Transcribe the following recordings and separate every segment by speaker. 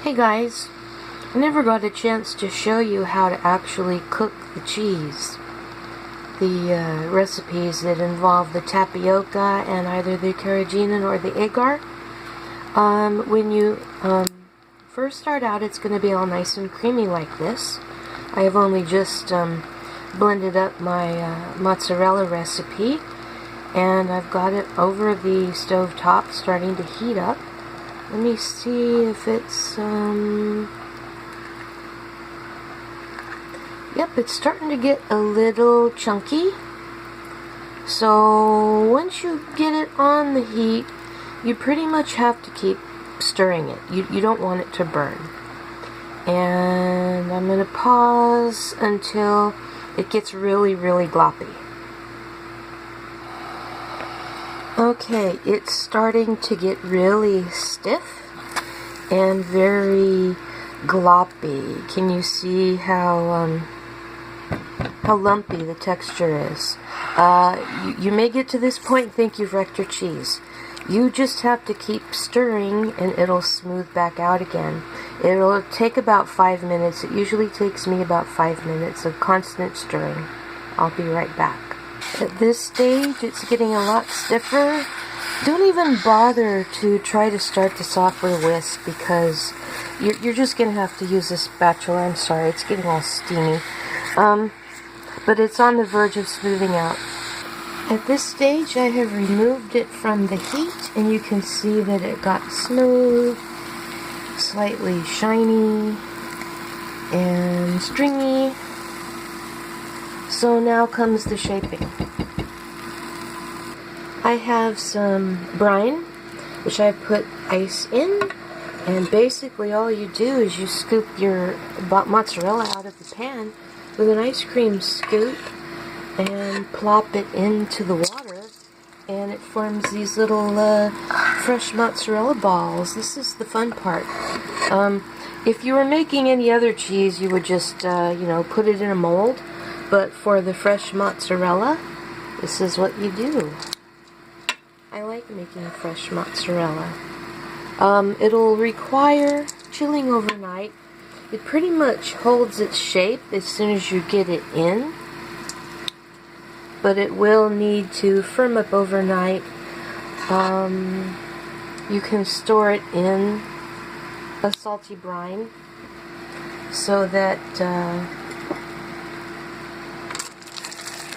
Speaker 1: Hey guys, I never got a chance to show you how to actually cook the cheese. The recipes that involve the tapioca and either the carrageenan or the agar. When you first start out, it's going to be all nice and creamy like this. I have only just blended up my mozzarella recipe, and I've got it over the stove top starting to heat up. Let me see if it's, yep, it's starting to get a little chunky. So once you get it on the heat, you pretty much have to keep stirring it. You don't want it to burn. And I'm going to pause until it gets really, really gloppy. Okay, it's starting to get really stiff and very gloppy. Can you see how lumpy the texture is? You may get to this point and think you've wrecked your cheese. You just have to keep stirring and it'll smooth back out again. It'll take about 5 minutes. It usually takes me about 5 minutes of constant stirring. I'll be right back. At this stage, it's getting a lot stiffer. Don't even bother to try to start this off with a whisk because you're just going to have to use a spatula. I'm sorry, it's getting all steamy. But it's on the verge of smoothing out. At this stage, I have removed it from the heat, and you can see that it got smooth, slightly shiny, and stringy. So now comes the shaping. I have some brine, which I put ice in, and basically all you do is you scoop your mozzarella out of the pan with an ice cream scoop and plop it into the water, and it forms these little fresh mozzarella balls. This is the fun part. If you were making any other cheese, you would just put it in a mold. But for the fresh mozzarella, this is what you do. I like making fresh mozzarella. It'll require chilling overnight. It pretty much holds its shape as soon as you get it in. But it will need to firm up overnight. You can store it in a salty brine so that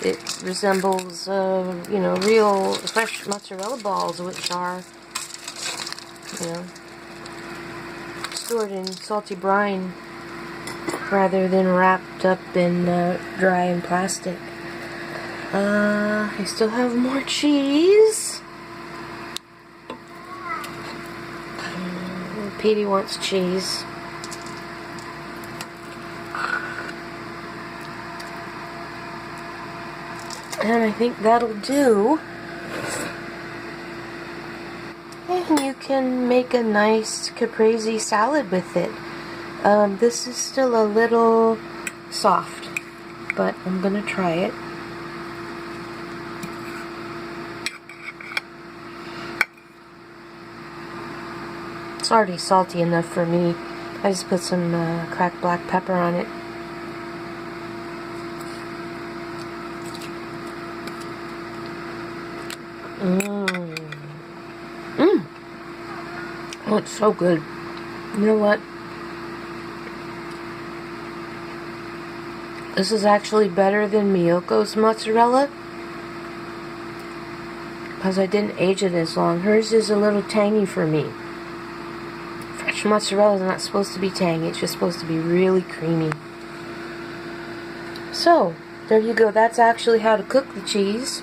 Speaker 1: it resembles, real fresh mozzarella balls, which are, stored in salty brine rather than wrapped up in dry and plastic. I still have more cheese. Petey wants cheese. And I think that'll do. And you can make a nice caprese salad with it. This is still a little soft, but I'm going to try it. It's already salty enough for me. I just put some cracked black pepper on it. Oh, it's so good. You know what? This is actually better than Miyoko's mozzarella because I didn't age it as long. Hers is a little tangy for me. Fresh mozzarella is not supposed to be tangy. It's just supposed to be really creamy. So, there you go. That's actually how to cook the cheese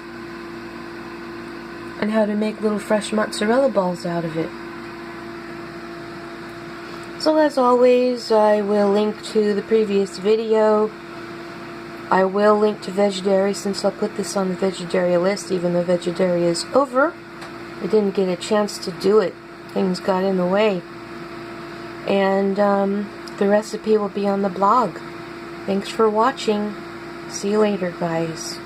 Speaker 1: and how to make little fresh mozzarella balls out of it. So as always, I will link to the previous video. I will link to Vegudairy since I'll put this on the Vegudairy list, even though Vegudairy is over. I didn't get a chance to do it. Things got in the way. And the recipe will be on the blog. Thanks for watching. See you later, guys.